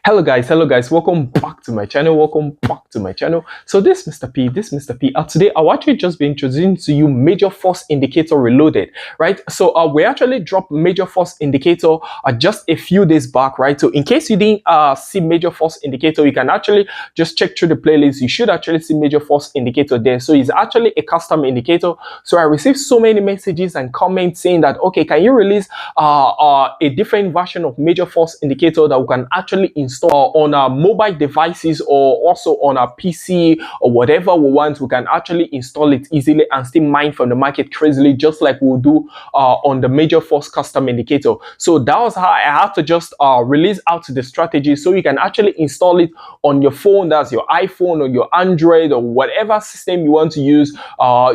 Hello guys, welcome back to my channel. So this is Mr. P. Today I'll actually just be introducing to you major force indicator reloaded, right? So we actually dropped major force indicator just a few days back, right? So in case you didn't see major force indicator, you can actually just check through the playlist. You should actually see major force indicator there. So it's actually a custom indicator. So I received so many messages and comments saying that, okay, can you release a different version of major force indicator that we can actually install on our mobile devices or also on our PC or whatever we want. We can actually install it easily and still mine from the market crazily, just like we'll do on the major force custom indicator. So that was how I had to just release out the strategy so you can actually install it on your phone. That's your iPhone or your Android or whatever system you want to use.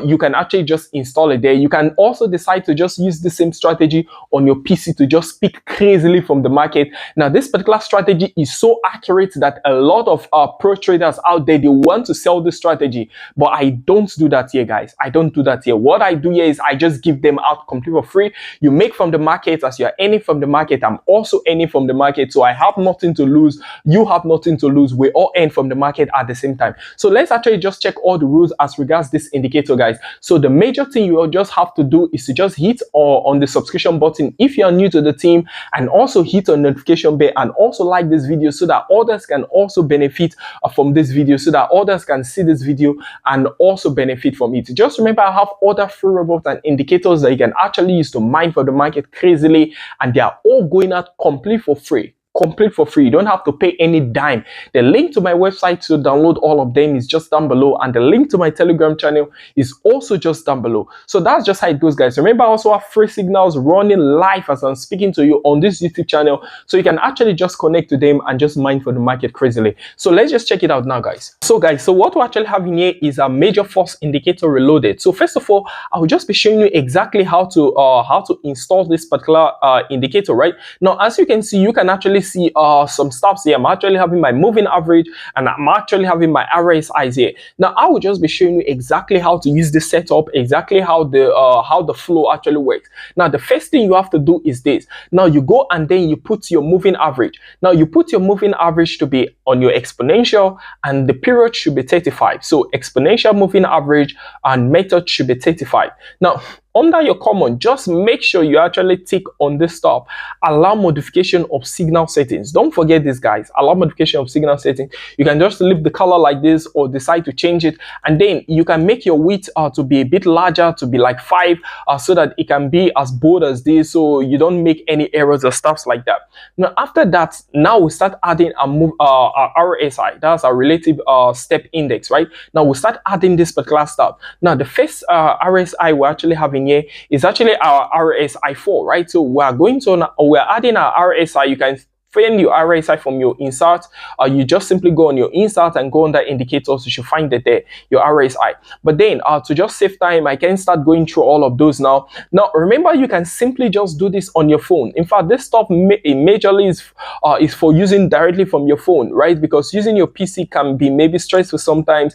You can actually just install it there. You can also decide to just use the same strategy on your PC to just pick crazily from the market. Now this particular strategy is so accurate that a lot of pro traders out there, they want to sell this strategy, but I don't do that here, guys. I don't do that here. What I do here is I just give them out completely for free. You make from the market. As you're earning from the market, I'm also earning from the market, so I have nothing to lose. You have nothing to lose. We all earn from the market at the same time. So let's actually just check all the rules as regards this indicator, guys. So the major thing you will just have to do is to just hit on the subscription button if you are new to the team, and also hit on notification bell, and also like this video so that others can also benefit from this video, so that others can see this video and also benefit from it. Just remember, I have other free reports and indicators that you can actually use to mine for the market crazily, and they are all going out complete for free. You don't have to pay any dime. The link to my website to download all of them is just down below, and the link to my Telegram channel is also just down below. So that's just how it goes, guys. Remember, I also have free signals running live as I'm speaking to you on this YouTube channel, so you can actually just connect to them and just mine for the market crazily. So let's just check it out now, guys. So what we actually have in here is a major force indicator reloaded. So first of all, I will just be showing you exactly how to install this particular indicator. Right now, as you can see, you can actually see some stops here. I'm actually having my moving average, and I'm actually having my RSIs here. Now I will just be showing you exactly how to use this setup, exactly how the flow actually works. Now the first thing you have to do is this. Now you go and then you put your moving average. Now you put your moving average to be on your exponential, and the period should be 35. So exponential moving average and method should be 35. Now under your common, just make sure you actually tick on this stop, allow modification of signal settings. Don't forget this, guys. Allow modification of signal settings. You can just leave the color like this or decide to change it, and then you can make your width to be a bit larger, to be like 5, so that it can be as bold as this, so you don't make any errors or stuff like that. Now after that, now we start adding our RSI. That's our relative step index, right? Now we start adding this particular stuff. Now the first RSI we're actually having here is actually our RSI 4, right? So we're adding our RSI. You can find your RSI from your insert. You just simply go on your insert and go under indicators. You should find it there, your RSI. But then to just save time, I can start going through all of those now. Now remember, you can simply just do this on your phone. In fact, this stuff majorly is for using directly from your phone, right? Because using your PC can be maybe stressful sometimes.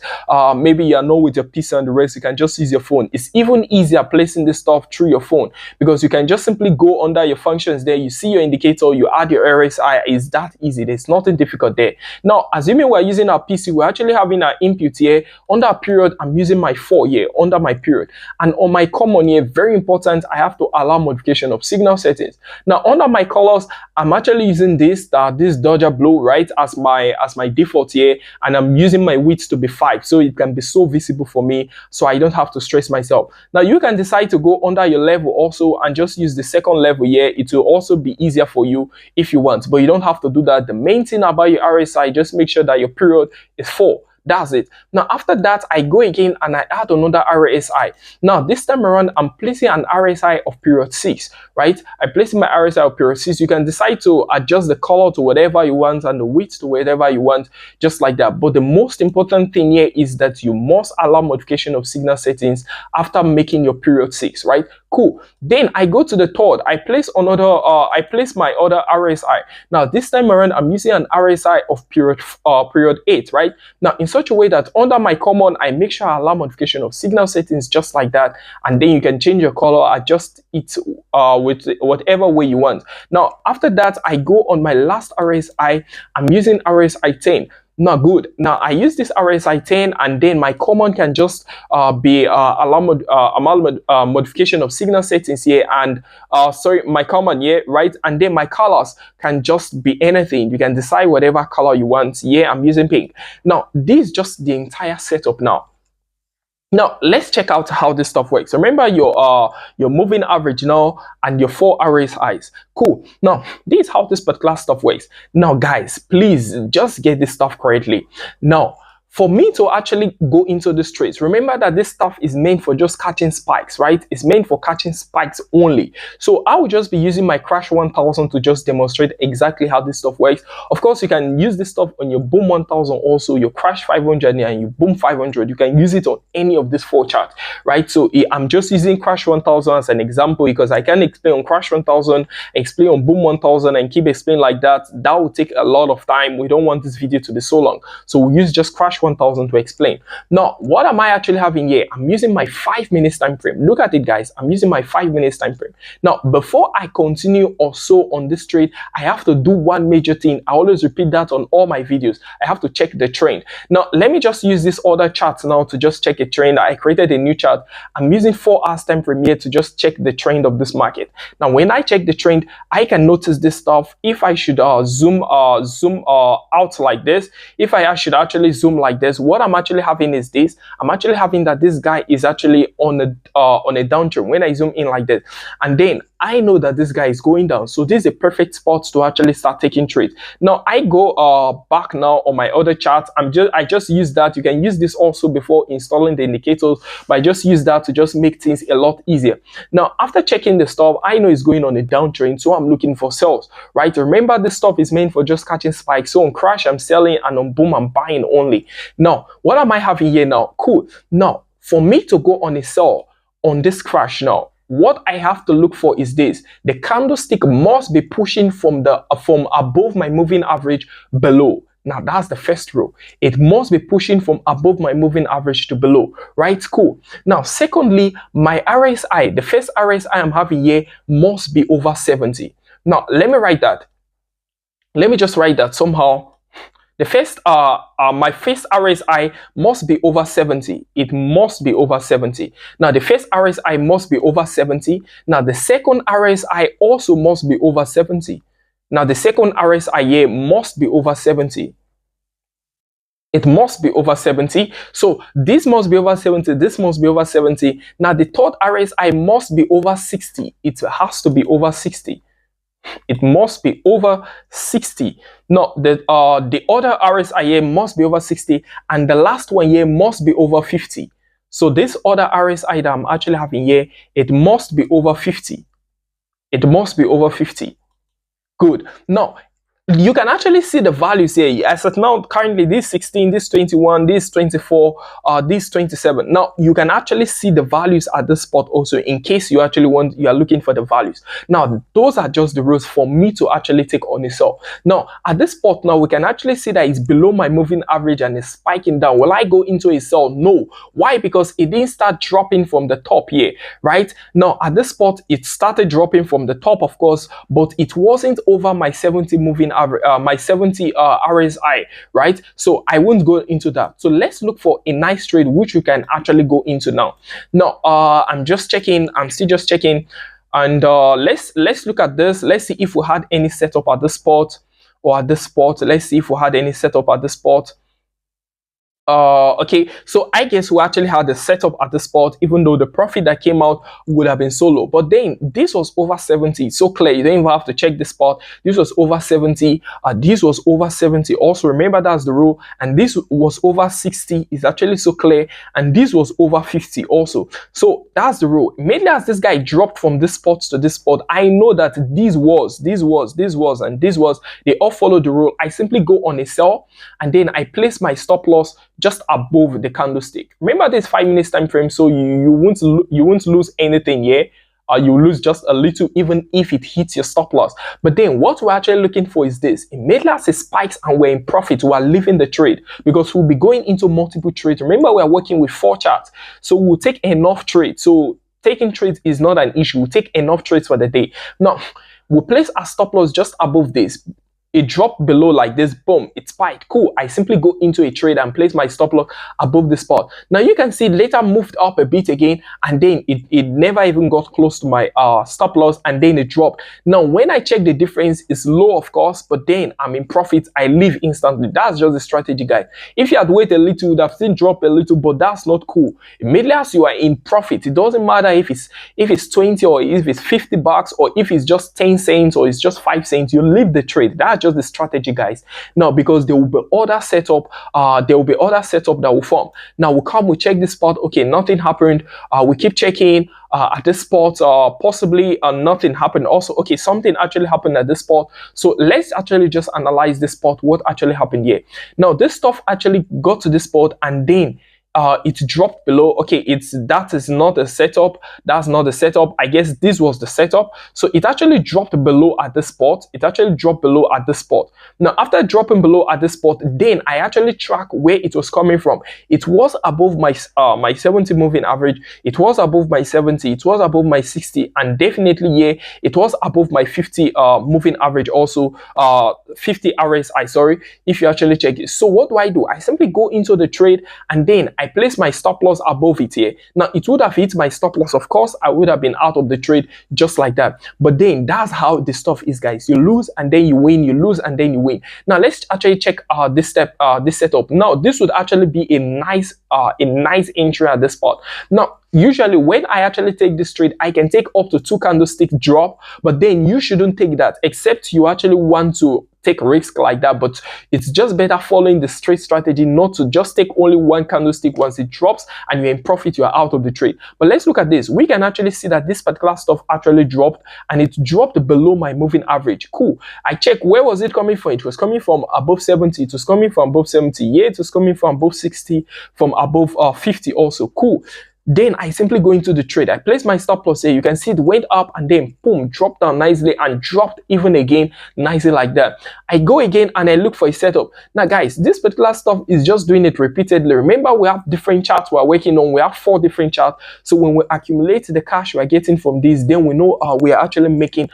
Maybe you're not with your PC and the rest, you can just use your phone. It's even easier placing this stuff through your phone, because you can just simply go under your functions there. You see your indicator, you add your RSI. Is that easy. There's nothing difficult there. Now assuming we're using our PC, we're actually having our input here. Under our period, I'm using my 4 here under my period, and on my common here, very important, I have to allow modification of signal settings. Now under my colors, I'm actually using this Dodger blue, right, as my default here, and I'm using my width to be 5, so it can be so visible for me, so I don't have to stress myself. Now you can decide to go under your level also and just use the second level here. It will also be easier for you if you want, but you don't have to do that. The main thing about your RSI, just make sure that your period is 4. That's it. Now after that, I go again and I add another RSI. Now this time around, I'm placing an RSI of period 6, right? I place my RSI of period 6. You can decide to adjust the color to whatever you want and the width to whatever you want, just like that. But the most important thing here is that you must allow modification of signal settings after making your period 6, right? Cool. Then I go to the third. I place my other RSI. Now this time around, I'm using an RSI of period 8, right? Now instead such a way that under my common, I make sure I allow modification of signal settings just like that, and then you can change your color, adjust it with whatever way you want. Now after that, I go on my last RSI. I'm using RSI 10. Now good. Now I use this RSI 10, and then my common can just be modification of signal settings here, and sorry, my common here, right? And then my colors can just be anything. You can decide whatever color you want. Yeah, I'm using pink. Now this is just the entire setup now. Now let's check out how this stuff works. Remember your moving average now and your 4 RSIs. Cool. Now this is how this particular stuff works. Now guys, please just get this stuff correctly. Now for me to actually go into this trades, remember that this stuff is meant for just catching spikes, right? It's meant for catching spikes only. So I will just be using my crash 1000 to just demonstrate exactly how this stuff works. Of course, you can use this stuff on your boom 1000 also, your crash 500 and your boom 500. You can use it on any of these 4 charts, right? So I'm just using crash 1000 as an example because I can explain on crash 1000, explain on boom 1000, and keep explaining like that. That will take a lot of time. We don't want this video to be so long, so we use just crash 1000 to explain. Now what am I actually having here? I'm using my 5 minutes time frame. Look at it guys, I'm using my 5 minutes time frame. Now before I continue or so on this trade, I have to do one major thing. I always repeat that on all my videos. I have to check the trend. Now let me just use this other chart now to just check a trend. I created a new chart. I'm using 4 hours time frame here to just check the trend of this market. Now when I check the trend, I can notice this stuff. If I should zoom out like this, if I should actually zoom like this, what I'm actually having is this. I'm actually having that this guy is actually on a downtrend when I zoom in like this, and then I know that this guy is going down. So this is a perfect spot to actually start taking trades. Now I go back now on my other chart. I just use that. You can use this also before installing the indicators, but I just use that to just make things a lot easier. Now after checking the stuff, I know it's going on a downtrend, so I'm looking for sales, right? Remember this stuff is meant for just catching spikes. So on crash I'm selling, and on boom I'm buying only. Now what am I having here now? Cool. Now for me to go on a sell on this crash now, what I have to look for is this. The candlestick must be pushing from above my moving average below. Now that's the first rule. It must be pushing from above my moving average to below, right? Cool. Now secondly, my RSI, the first RSI I'm having here must be over 70. Now let me write that. Let me just write that somehow. The first my first RSI must be over 70. It must be over 70. Now the first RSI must be over 70. Now the second RSI also must be over 70. Now the second RSI here must be over 70. It must be over 70. So this must be over 70. This must be over 70. Now the third RSI must be over 60. It has to be over 60. It must be over 60. Now the other RSI here must be over 60, and the last one here must be over 50. So this other RSI that I'm actually having here, it must be over 50. It must be over 50. Good. Now you can actually see the values here. As of now, currently this 16, this 21, this 24, this 27. Now you can actually see the values at this spot also, in case you actually you are looking for the values. Now those are just the rules for me to actually take on a sell. Now at this spot now, we can actually see that it's below my moving average and it's spiking down. Will I go into a sell? No. Why? Because it didn't start dropping from the top here, right? Now at this spot, it started dropping from the top, of course, but it wasn't over my 70 moving average, my 70 RSI, right? So I won't go into that. So let's look for a nice trade which we can actually go into now. Now I'm just checking. I'm still just checking, and let's look at this. Let's see if we had any setup at this spot or at this spot. Let's see if we had any setup at this spot. Okay, so I guess we actually had the setup at the spot, even though the profit that came out would have been so low. But then this was over 70. It's so clear, you don't even have to check the spot. This was over 70. This was over 70. Also remember, that's the rule. And this was over 60. It's actually so clear. And this was over 50 also. So that's the rule. Mainly as this guy dropped from this spot to this spot, I know that this was, and this was, they all follow the rule. I simply go on a sell, and then I place my stop loss just above the candlestick. Remember this 5 minutes time frame, so you won't lose anything here. you lose just a little even if it hits your stop loss. But then what we're actually looking for is this: immediately as it spikes and we're in profit, we are leaving the trade, because we'll be going into multiple trades. Remember, we are working with 4 charts, so we'll take enough trades. So taking trades is not an issue. We'll take enough trades for the day. Now we'll place our stop loss just above this. It dropped below like this, boom, it spiked. Cool. I simply go into a trade and place my stop loss above the spot. Now you can see later moved up a bit again, and then it never even got close to my stop loss, and then it dropped. Now when I check the difference, it's low, of course, but then I'm in profit. I leave instantly. That's just the strategy, guys. If you had waited a little, you would have seen drop a little, but that's not cool. Immediately as you are in profit, it doesn't matter if it's 20 or if it's 50 bucks or if it's just 10 cents or it's just 5 cents, you leave the trade. That's just the strategy, guys. Now because there will be other setup that will form. Now we come, we check this spot. Okay, nothing happened. We keep checking at this spot. Possibly nothing happened also. Okay, something actually happened at this spot. So let's actually just analyze this spot, what actually happened here. Now this stuff actually got to this spot, and then it dropped below. Okay, that is not a setup. That's not the setup. I guess this was the setup. So it actually dropped below at this spot. Now after dropping below at this spot, then I actually track where it was coming from. It was above my 70 moving average. It was above my 70. It was above my 60, and definitely yeah, it was above my 50 moving average also. 50 RSI, sorry, if you actually check it. So what do? I simply go into the trade, and then I place my stop loss above it here. Now it would have hit my stop loss, of course. I would have been out of the trade just like that. But then that's how the stuff is, guys. You lose and then you win, you lose and then you win. Now let's actually check this setup. Now this would actually be a nice entry at this spot. Now usually when I actually take this trade, I can take up to 2 candlestick drop, but then you shouldn't take that except you actually want to take risk like that. But it's just better following the straight strategy, not to just take only 1 candlestick. Once it drops and you're in profit, you are out of the trade. But let's look at this. We can actually see that this particular stuff actually dropped, and it dropped below my moving average. Cool. I check where was it coming from. It was coming from above 70. It was coming from above 70. Yeah, it was coming from above 60, from above 50 also. Cool. Then I simply go into the trade. I place my stop loss here. You can see it went up and then boom, dropped down nicely and dropped even again nicely like that. I go again and I look for a setup. Now guys, this particular stuff is just doing it repeatedly. Remember, we have different charts we're working on. We have 4 different charts. So when we accumulate the cash we're getting from these, then we know we are actually making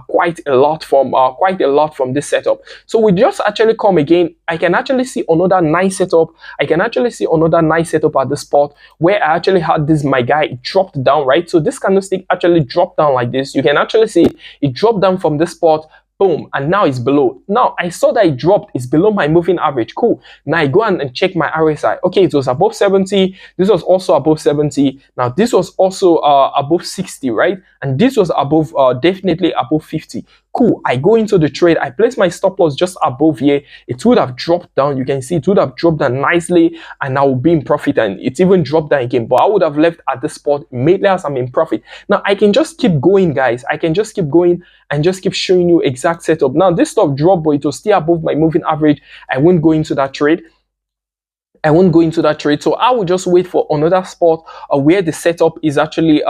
quite a lot from this setup. So we just actually come again. I can actually see another nice setup. I can actually see another nice setup at the spot where I actually had this, my guy dropped down, right? So this candlestick actually dropped down like this. You can actually see it dropped down from this spot, boom, and now it's below. Now I saw that it dropped, it's below my moving average. Cool. Now I go and check my RSI. Okay, it was above 70. This was also above 70. Now this was also above 60, right? And this was above definitely above 50. Cool. I go into the trade. I place my stop loss just above here. It would have dropped down. You can see it would have dropped down nicely, and I will be in profit. And it even dropped down again, but I would have left at the spot immediately as I'm in profit. Now I can just keep going, guys. I can just keep going and just keep showing you exact setup. Now this stuff dropped, but it was still above my moving average. I won't go into that trade. So I will just wait for another spot where the setup is actually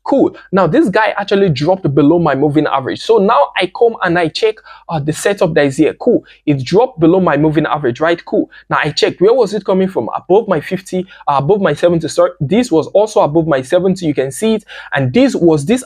cool. Now this guy actually dropped below my moving average. So now I come and I check the setup that is here. Cool. It dropped below my moving average, right? Cool. Now I checked where was it coming from? Above my 50, above my 70. Sorry, this was also above my 70. You can see it. And this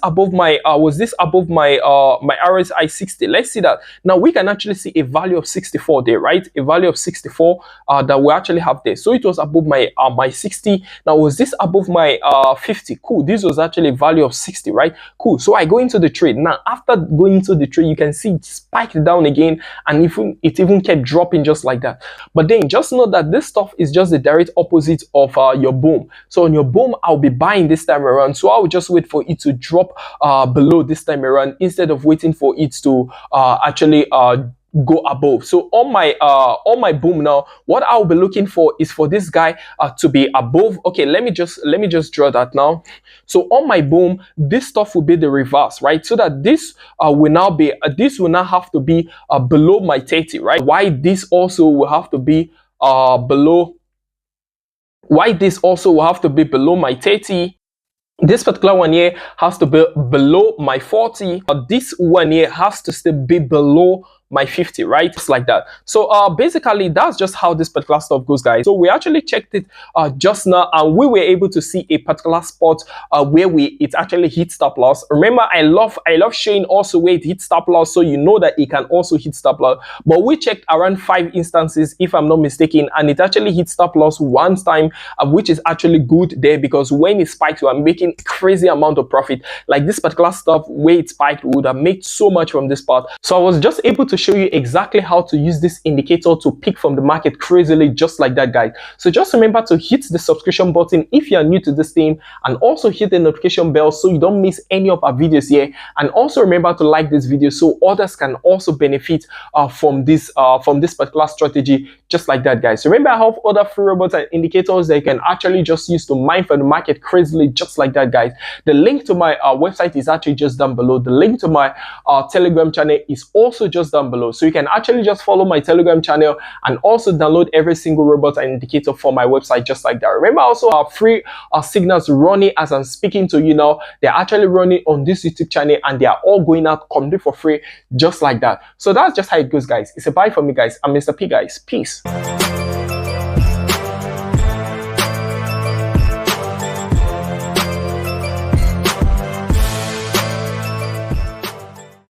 above my my RSI 60. Let's see that. Now we can actually see a value of 64 there, right? A value of 64 that we actually have there. So it was above my my 60. Now was this above my 50? Cool. This was actually a value of 60, right? Cool. So I go into the trade. Now after going into the trade, you can see it spiked down again, and it even kept dropping just like that. But then just know that this stuff is just the direct opposite of your boom. So on your boom, I'll be buying this time around. So I will just wait for it to drop below this time around instead of waiting for it to actually go above. So on my boom now, what I'll be looking for is for this guy to be above. Okay, let me just draw that now. So on my boom, this stuff will be the reverse, right? So that this will now be have to be below my 30, right? Why this also will have to be below my 30. This particular one here has to be below my 40, but this one here has to still be below my 50, right? Just like that. So basically that's just how this particular stuff goes, guys. So we actually checked it just now, and we were able to see a particular spot where it actually hit stop loss. Remember, I love showing also where it hit stop loss, so you know that it can also hit stop loss. But we checked around 5 instances, if I'm not mistaken, and it actually hit stop loss one time, which is actually good there, because when it spiked, we are making crazy amount of profit. Like this particular stuff, where it spiked, we would have made so much from this part. So I was just able to show you exactly how to use this indicator to pick from the market crazily, just like that, guys. So just remember to hit the subscription button if you are new to this thing, and also hit the notification bell so you don't miss any of our videos here. And also remember to like this video so others can also benefit from this particular strategy, just like that, guys. Remember, I have other free robots and indicators that you can actually just use to mine for the market crazily, just like that, guys. The link to my website is actually just down below. The link to my Telegram channel is also just down below, so you can actually just follow my Telegram channel and also download every single robot and indicator for my website, just like that. Remember, also our free signals running as I'm speaking to you now. They're actually running on this YouTube channel, and they are all going out completely for free, just like that. So that's just how it goes, guys. It's a bye for me, guys. I'm Mr. P, guys. Peace.